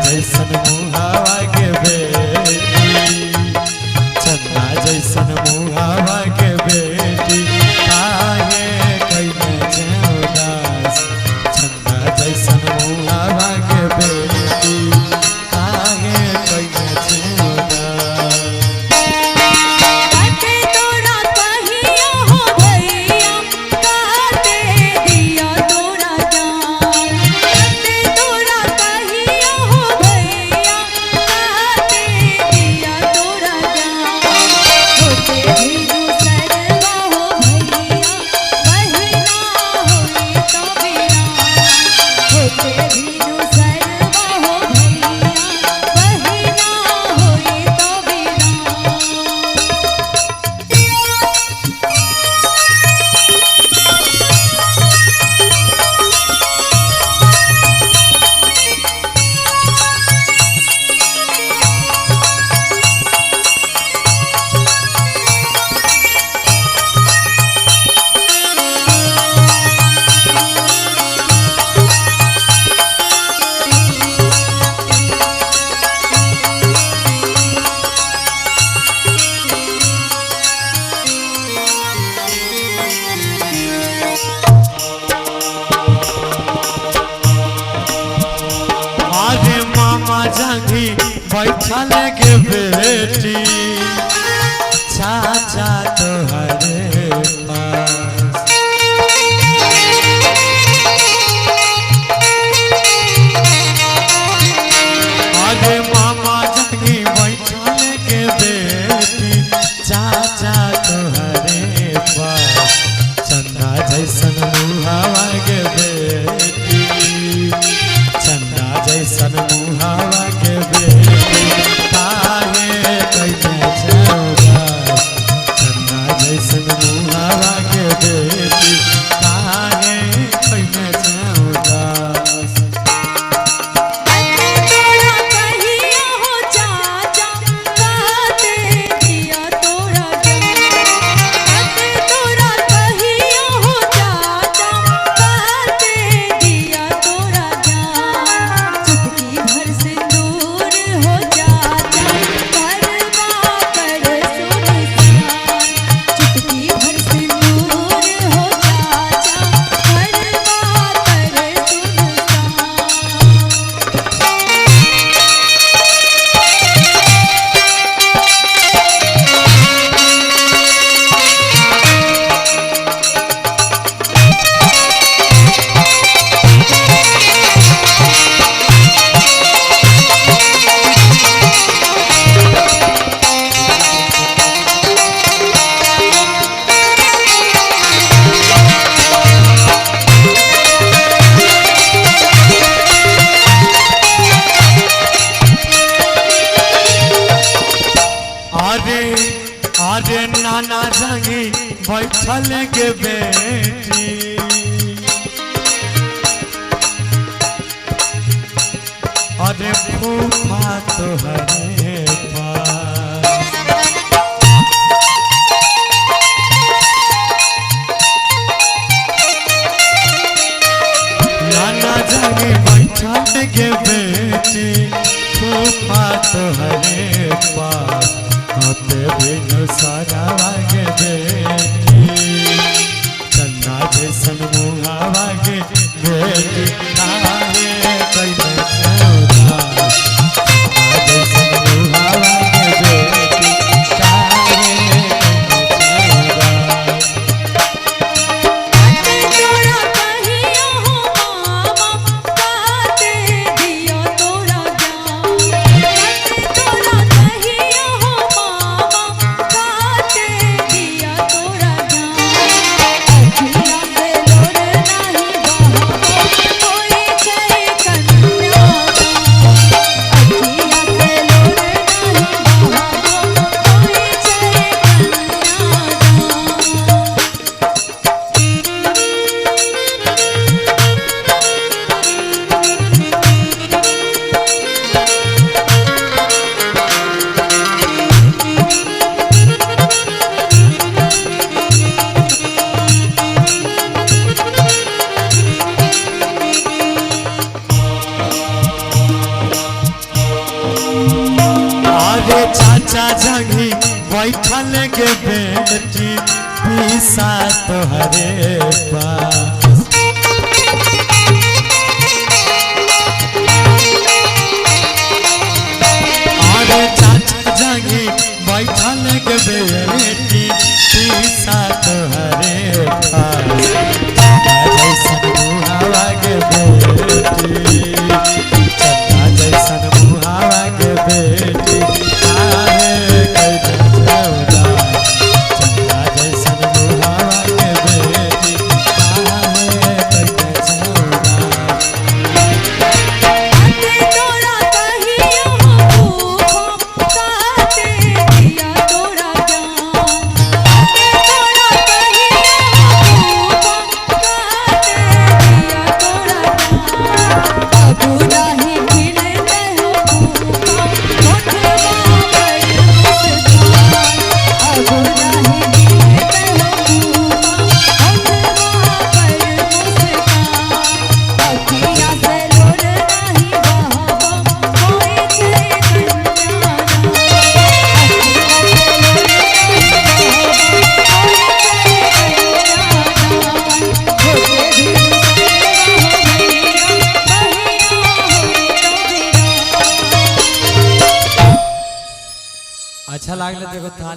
जैसन मुहावा के बेटी, चंदा जैसन मुहावा के बेटी, काहे कइले छे उदास। चंदा जैसन मुहावा के बेटी, काहे कइले छे उदास। जांगी बैठल के बेटी, चाचा तोहरे पास। अरे मामा जांगी बैठल के बेटी, चाचा तोहरे पास। चंदा जैसन मुहावा के बेटी, चंदा जैसन मुहावा के बेटी, काहे कइले छे उदास। चंदा जैसन मुहावा के बेटी, काहे कइले छे उदास। अरे नाना जांगी बैठल के बेटी, अरे फूफा तोहरे पास। नाना जांगी बैठल के बेटी, फूफा तोहरे पास। होते बिनु सगावा के बेटी, चंदा जैसन मुहावा के बेटी, काहे कइले छे उदास। चंदा जैसन मुहावा के बेटी, काहे कइले छे उदास। अरे चाचा जंगी बैठल गे बेटी पीसा तोहरे पास। अरे चाचा जंगी बैठल गे बेटी पीसा तोहरे पास। जैसन मुहावा गे बेटी, चन्ना जैसन मुहावा गे बेटी, काहे कैले चौदा। चन्ना जैसन मुहावा गे बेटी, काहे कैले चौदा। अच्छा लागले देखो थाली।